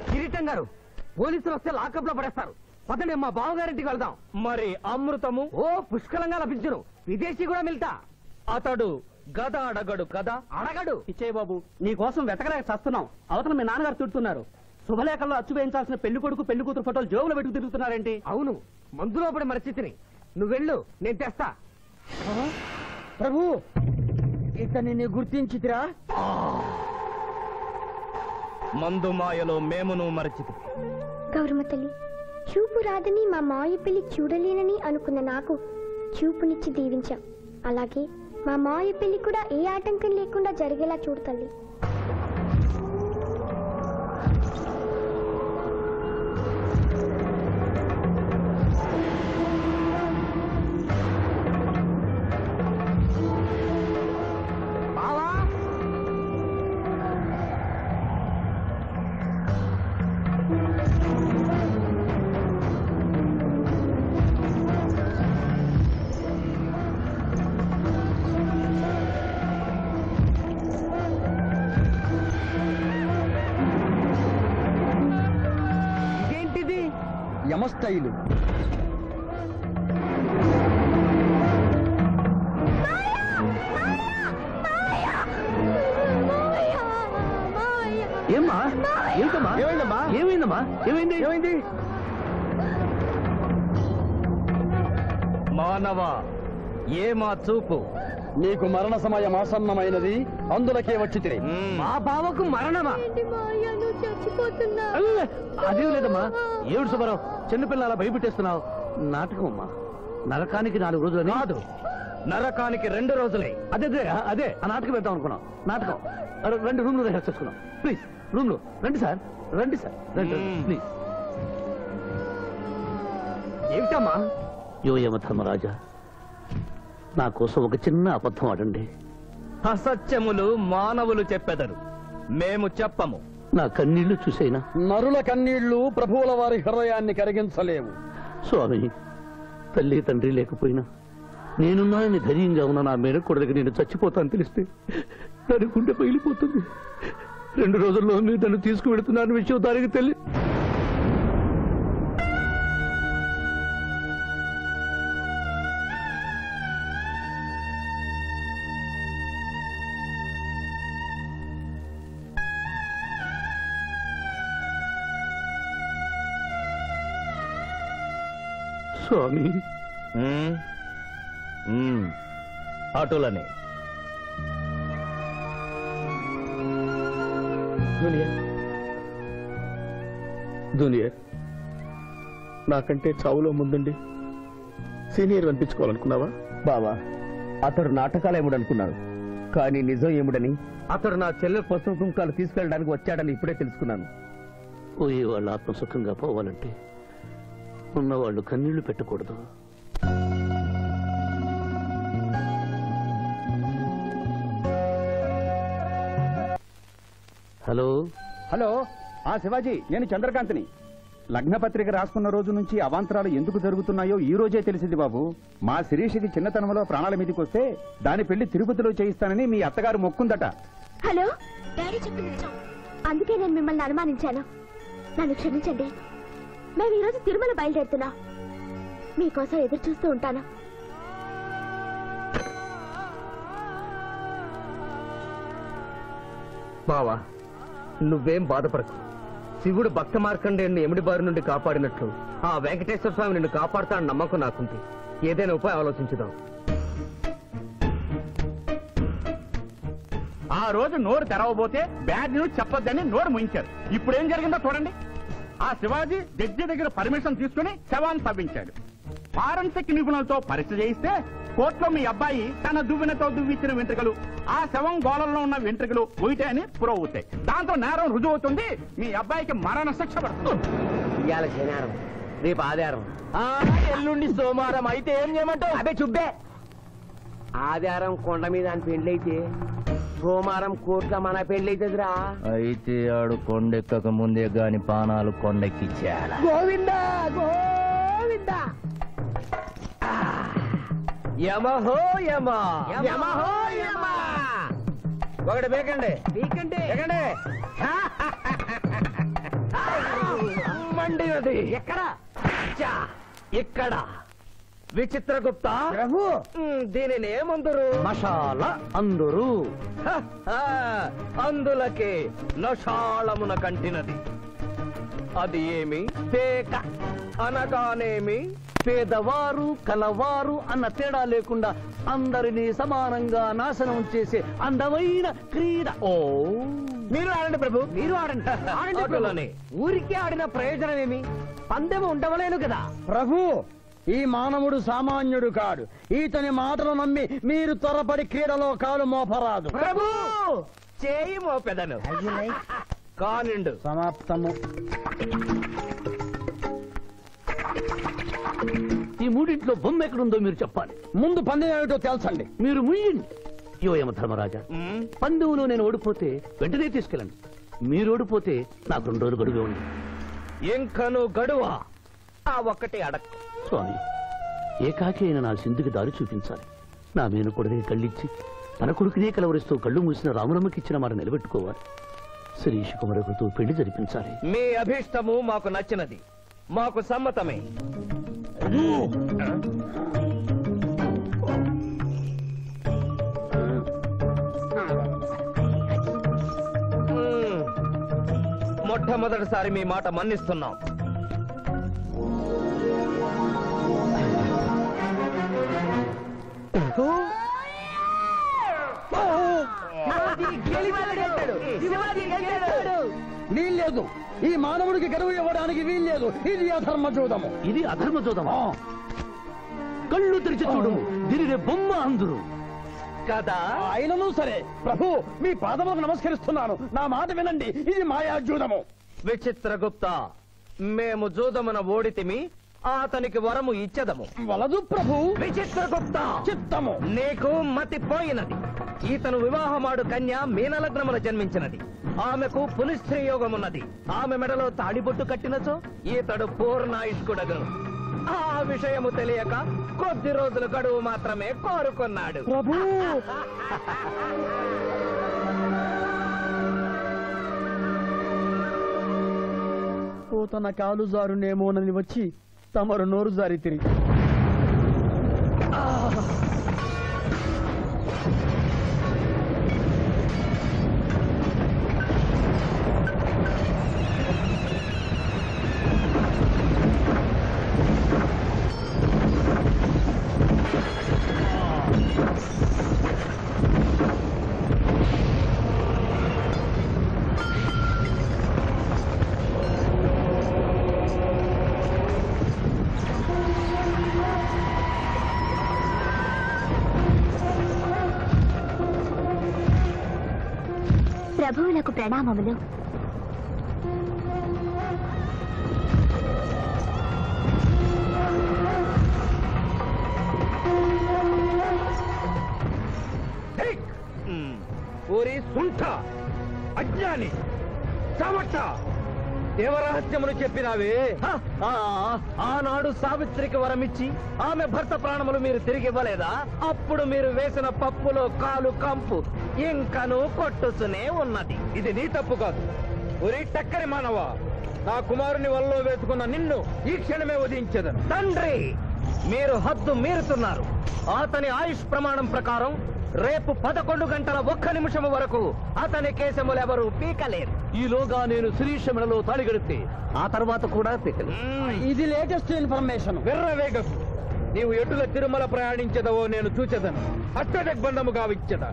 కిరీటం గారు, పోలీసులు వస్తే లాకప్ లో పడేస్తారు. పదండి, మా బావగారింటికి వెళ్దాం. మరి అమృతము? ఓ పుష్కలంగా లభించును. విదేశీ కూడా మిల్తా. అతడు గద అడగడు కదా? అడగడు. ఇచ్చే బాబు, నీ కోసం వెతకలేక చస్తున్నాం. అవతల మీ నాన్నగారు తిడుతున్నారు. శుభలేఖల్లో అచ్చు వేయించాల్సిన పెళ్లి కొడుకు పెళ్లి కూతురు ఫోటోలు జోబులో పెట్టుకు తిరుగుతున్నారేంటి? అవును, మందులో పడి మరచితిని. నువ్వెళ్ళు, నేను తెస్తా. ప్రభు, ఇతనిని గుర్తించితిరా? మందు మాయలో మేమును మరచితి. గౌరమ్మ తల్లి, చూపు రాదని మా మాయ పెళ్లి చూడలేనని అనుకున్న నాకు చూపునిచ్చి దీవించాం. అలాగే మా మాయ పెళ్లి కూడా ఏ ఆటంకం లేకుండా జరిగేలా చూడు తల్లి. ఇదేంటిది? యమస్థైలు. ఏమైందమ్మా? ఏమైంది? మానవ ఏ మా చూపు నీకు మరణ సమయం ఆసన్నమైనది, అందులకే వచ్చి తిరిగి మా బావకు మరణమా? అదేం లేదమ్మా. ఏడు సుబ్బారావు, చిన్నపిల్లల భయపెట్టేస్తున్నావు. నాటకం అమ్మా. నరకానికి 4 రోజులు కాదు, నరకానికి 2 రోజులే. అదే ఆ నాటకం పెడతాం అనుకున్నాం. నాటకం 2 రూమ్లు రిహార్స్ చేసుకున్నాం. ప్లీజ్ రూమ్ లో రండి సార్, రండి ప్లీజ్. ఏమిటమ్మా? యోయమ ధర్మరాజా, నా కోసం ఒక చిన్న అబద్ధం ఆడండి. అసత్యములు మానవులు చెప్పెదరు, మేము చెప్పము. నా కన్నీళ్లు చూసైనా. నరుల కన్నీళ్లు ప్రభువుల వారి హృదయాన్ని కరిగించలేవు. స్వామి, తల్లి తండ్రి లేకపోయినా నేనున్నానని ధైర్యంగా ఉన్న నా మేనకోడలికి నేను చచ్చిపోతాను తెలిస్తే దాని గుండె పగిలిపోతుంది. 2 రోజుల్లో మీరు నన్ను తీసుకువెడుతున్నాను విషయం దానికి తెలియ. స్వామి, అటులనే జూనియర్, నాకంటే చావులో ముందుండి సీనియర్ అనిపించుకోవాలనుకున్నావా? బావా, అతడు నాటకాలు ఏముడనుకున్నాడు, కానీ నిజం ఏముడని అతడు నా చెల్లె పసుపు కుంకాలు తీసుకెళ్ళడానికి వచ్చాడని ఇప్పుడే తెలుసుకున్నాను. పోయే వాళ్ళు ఆత్మసుఖంగా పోవాలంటే ఉన్నవాళ్ళు కన్నీళ్లు పెట్టకూడదు. హలో హలో, శివాజీ, నేను చంద్రకాంత్ని. లగ్నపత్రిక రాసుకున్న రోజు నుంచి అవాంతరాలు ఎందుకు జరుగుతున్నాయో ఈ రోజే తెలిసింది బాబు. మా శిరీషికి చిన్నతనంలో ప్రాణాల మీదకి వస్తే దాని పెళ్లి తిరుపతిలో చేయిస్తానని మీ అత్తగారు మొక్కుందట. హలో, డాడీ చెప్పింది నిజం. అందుకే నేను మిమ్మల్ని అనుమానించాను. నన్ను క్షమించండి. మేము ఈరోజు తిరుమల బయలుదేరుతున్నాం. మీకోసం ఎదురు చూస్తూ ఉంటాను. బావా, నువ్వేం బాధపడకు. శివుడు భక్త మార్కండేయుని ఎమిడి బారి నుండి కాపాడినట్లు ఆ వెంకటేశ్వర స్వామి నిన్ను కాపాడుతాడని నమ్మకం నాకుంది. ఏదైనా ఉపాయం ఆలోచించుదాం. ఆ రోజు నోరు తెరవబోతే బ్యాడ్ న్యూస్ చెప్పొద్దని నోరు ముయించారు. ఇప్పుడు ఏం జరిగిందో చూడండి. ఆ శివాజీ జడ్జి దగ్గర పర్మిషన్ తీసుకుని శవాన్ని తవ్వించాడు. ఫారెన్సిక్ నిపుణులతో పరీక్ష చేయిస్తే కోర్టులో మీ అబ్బాయి తన దువ్వెనతో దువ్విచ్చిన వెంట్రుకలు, ఆ శవం గోళంలో ఉన్న వెంట్రుకలు ఒకటే అని ప్రూవ్ అవుతాయి. దాంతో నేరం రుజువు అవుతుంది. మీ అబ్బాయికి మరణ శిక్ష పడుతుంది. ఇవాళ శనివారం, రేపు ఆదివారం, ఎల్లుండి సోమవారం. అయితే ఏం చేయమంటావు? అదే చుబ్బే. ఆదివారం కొండ మీద అని పెండ్లైతే సోమవారం కోర్టులో మన పెండ్లైతుందిరా. అయితే ఆడు కొండెక్కక ముందే గాని పానాలు కొండెక్కిచ్చేయాల. గోవిందా గోవిందా. యమహో యమ, యమహో యమ. ఒకటి బేకండి, బీకండి, బేకండి. మండినది ఎక్కడ? ఇక్కడ. విచిత్రగుప్త ప్రభు, దీనిని ఏమందరు? మషాల అందరూ. అందులకే నషాళమున కంటినది. అది ఏమి? పేక అనగానేమి? పేదవారు కలవారు అన్న తేడా లేకుండా అందరినీ సమానంగా నాశనం చేసే అందమైన క్రీడ. ఓ, మీరు ఆడండి ప్రభు, మీరు ఆడండి. ఆడండి. ఊరికి ఆడిన ప్రయోజనం ఏమి? పందెం ఉండవలేను కదా ప్రభు. ఈ మానవుడు సామాన్యుడు కాడు. ఈతని మాటలు నమ్మి మీరు త్వరపడి క్రీడలో కాలు మోపరాదు. ప్రభు, చేయి మోపెదను. కానిండు. సమాప్తము. ఈ మూడింట్లో బొమ్మ ఎక్కడుందో మీరు చెప్పాలి. ముందు పందెం ఏమిటో తెలుసండి. మీరు ముయ్యండి. యోయమ ధర్మరాజా, పందెంలో నేను ఓడిపోతే వెంటనే తీసుకెళ్ళండి. మీరు ఓడిపోతే నాకు 2 రోజులు గడువే ఉంది. ఇంకను గడువా? ఆ ఒక్కటి అడక్. స్వామి, ఏకాకి అయిన నా సింధుకి దారి చూపించాలి. నా మేనకొడలికి కళ్ళిచ్చి తన కొడుకునే కలవరిస్తూ కళ్ళు మూసిన రామరమ్మకిచ్చిన మాట నిలబెట్టుకోవాలి. శిరీష్ కుమారకుతో పెళ్లి జరిపించాలి. మీ అభీష్టము మాకు నచ్చినది, మాకు సమ్మతమే. మొట్టమొదటిసారి మీ మాట మన్నిస్తున్నాం. వీల్లేదు. ఈ మానవుడికి గడువు ఇవ్వడానికి వీల్లేదు. ఇది అధర్మ జూదము. ఇది అధర్మ జూదమా? కళ్ళు తెరిచి చూడు, దీనిని బొమ్మ అందురు కదా. అయినను సరే ప్రభు, మీ పాదములకు నమస్కరిస్తున్నాను. నా మాట వినండి. ఇది మాయా జూదము. విచిత్రగుప్త, మేము జూదమున ఓడితిమి, అతనికి వరము ఇచ్చదము. వలదు ప్రభు. విచిత్రగుప్త, చిత్తము. నీకు మతి పోయినది. ఈతను వివాహమాడు కన్య మీనలగ్నమున జన్మించినది. ఆమెకు పునిస్త్రీ యోగమున్నది. ఆమె మెడలో తాడిబొట్టు కట్టినచో ఈతడు పూర్ణాయుష్కుడగను. ఆ విషయము తెలియక కొద్ది రోజుల గడువు మాత్రమే కోరుకున్నాడు. ప్రభు, తన కాలు జారునేమోనని వచ్చి తమరు నోరు జారి తిరిగి ప్రభువులకు ప్రణామములు. ఓరి సుంఠ, అజ్ఞాని, చవట, దేవరహస్యమును చెప్పినావే. ఆనాడు సావిత్రికి వరమిచ్చి ఆమె భర్త ప్రాణములు మీరు తిరిగి ఇవ్వలేదా? అప్పుడు మీరు వేసిన పప్పులో కాలు కంపు ఇంకను కొట్టుతూనే ఉన్నది. ఇది నీ తప్పు కాదు. ఒరి టక్కరి మానవ, నా కుమారుని వల్లో వేసుకున్న నిన్ను ఈ క్షణమే వధించదను. తండ్రి, మీరు హద్దు మీరుతున్నారు. అతని ఆయుష్ ప్రమాణం ప్రకారం రేపు 11 గంటల 1 నిమిషము వరకు అతని కేశములెవరూ పీకలేరు. ఈలోగా నేను శిరీష మెడలో తాళిగడితే ఆ తర్వాత కూడా పీకలేదు. ఇది లేటెస్ట్ ఇన్ఫర్మేషన్. వెర్రవేగకు. నీవు ఎటుల తిరుమల ప్రయాణించదవో నేను చూచెదను. అష్టదిగ్బంధము గావిచ్చద.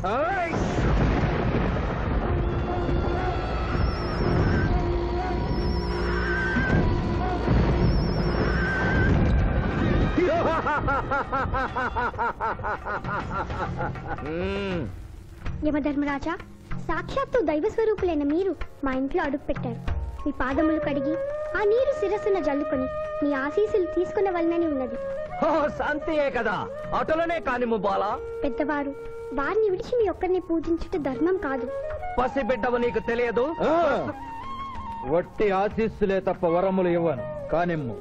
యమధర్మరాజా, సాక్షాత్తు దైవ స్వరూపులైన మీరు మా ఇంట్లో అడుగు పెట్టారు. మీ పాదములు కడిగి ఆ నీరు శిరస్సున జల్లుకొని మీ ఆశీస్సులు తీసుకున్న వలనని ఉన్నది. శాంతియే కదా, అటులనే కానిము బాలా. పెద్దవారు, వారిని విడిచి మీ ఒక్కరిని పూజించుట ధర్మం కాదు. పసిబిడ్డవు నీకు తెలియదు. వట్టి ఆశీస్సులే తప్ప వరములు ఇవ్వను. కానిమ్ము.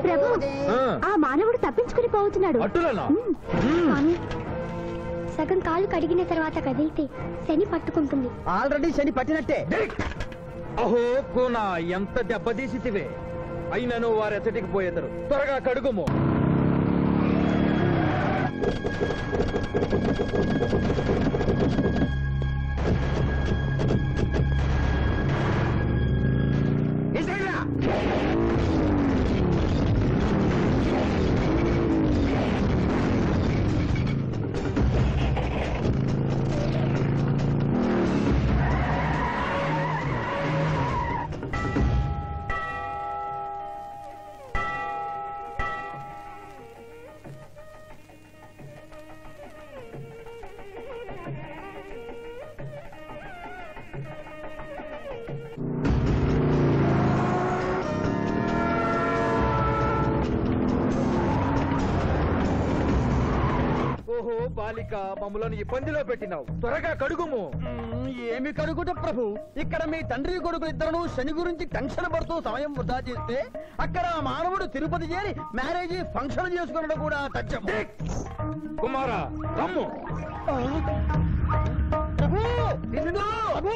ప్రభు, ఆ మానవుడు తప్పించుకుని పోతున్నాడు. స్వామి, సగం కాలు కడిగిన తర్వాత కదిలితే శని పట్టుకుంటుంది. ఆల్రెడీ శని పట్టినట్టే. అహో కూనా, ఎంత దెబ్బతీసితివే. అయినను వారెచ్చటికి పోయేదరు. త్వరగా కడుగుము. ఓహో బాలిక, మమ్మలను ఇబ్బందిలో పెట్టినావు, త్వరగా కడుగుము. ఏమి కడుగుట ప్రభు? ఇక్కడ మీ తండ్రి కొడుకు ఇద్దరు శని గురించి టెన్షన్ పడుతూ సమయం వృధా చేస్తే అక్కడ మానవుడు తిరుపతి చేరి మ్యారేజ్ ఫంక్షన్ చేసుకున్నాడు కూడా తథ్యం. కుమారా రమ్ము. ప్రభు నిన్ను ప్రభు.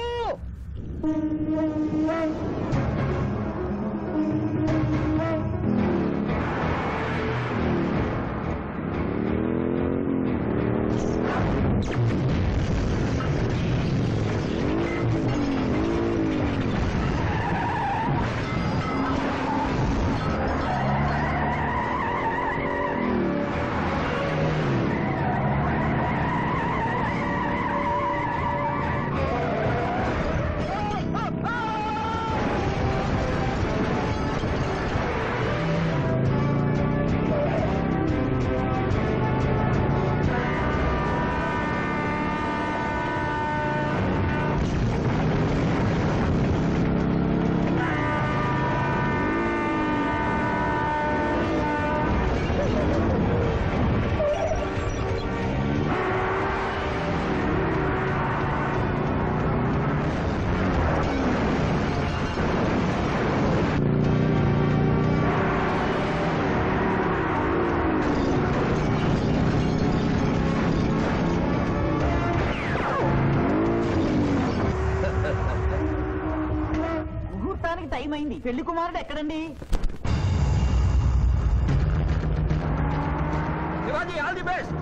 టైం అయింది. పెళ్లి కుమారుడు ఎక్కడండి? Shivaji all the best.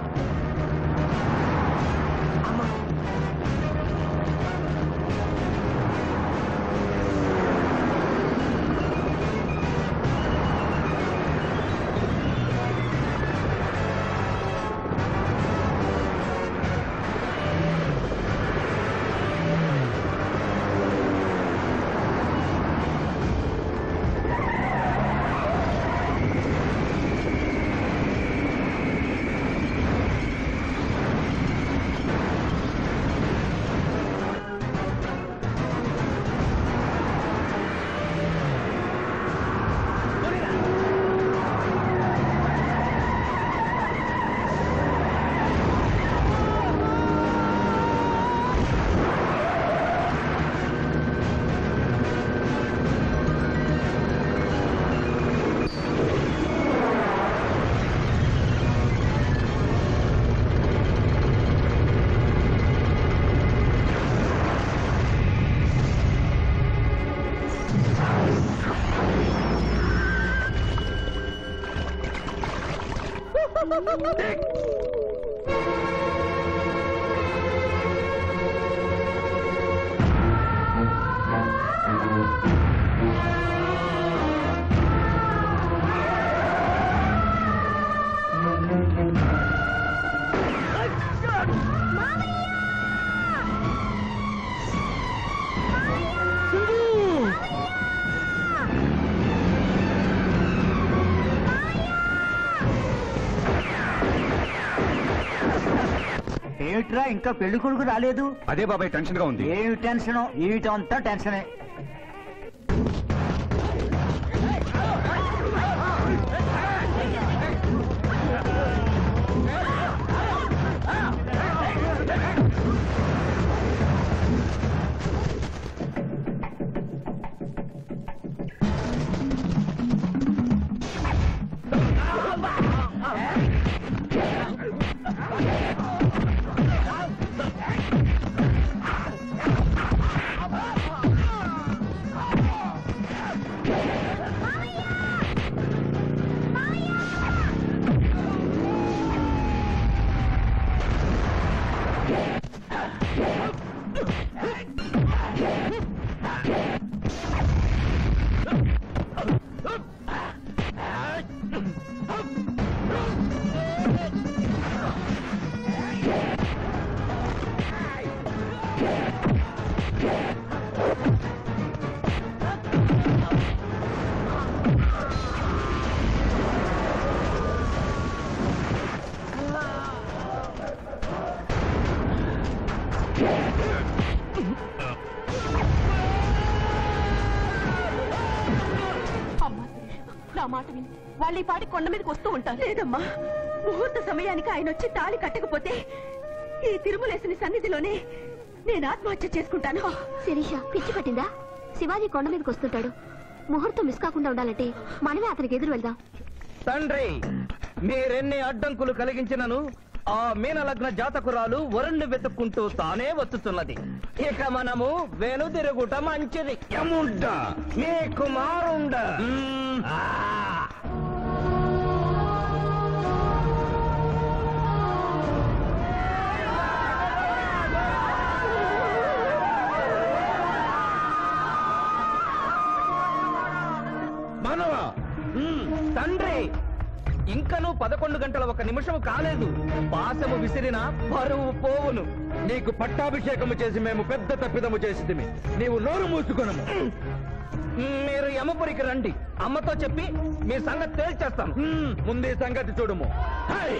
ఏమిట్రా ఇంకా పెళ్లి కొడుకు రాలేదు? అదే బాబాయ్ టెన్షన్ గా ఉంది. ఏమి టెన్షన్? ఏమిటంతా టెన్షనే. నా మాట విని వాళ్ళు ఈ పాటి కొండ మీదకి వస్తూ ఉంటారు. లేదమ్మా, ముహూర్త సమయానికి ఆయన వచ్చి తాళి కట్టకపోతే ఈ తిరుమలేసిన సన్నిధిలోనే నేను ఆత్మహత్య చేసుకుంటాను. శిరీష పిచ్చి పట్టిందా? శివాజీ కొండ మీదకి వస్తుంటాడు. ముహూర్తం మిస్ కాకుండా ఉండాలంటే మనమే అతనికి ఎదురు వెళ్దాం. తండ్రి, మీరెన్ని అడ్డంకులు కలిగించినను ఆ మీనలగ్న జాతకురాలు వరుణ్ణి వెతుక్కుంటూ తానే వచ్చుతున్నది. ఇక మనము వెనుదిరుగుట మంచిది. యముండ మీ కుమారుండ. మానవా, తండ్రి, ఇంకనూ 11 గంటల 1 నిమిషం కాలేదు. పాశము విసిరిన పరువు పోవును. నీకు పట్టాభిషేకము చేసి మేము పెద్ద తప్పిదము చేసిదిమి. నీవు నోరు మూసుకొనము. మీరు యమపురికి రండి. అమ్మతో చెప్పి మీ సంగతి తేల్చేస్తాను. ముందు ఈ సంగతి చూడుము. హై!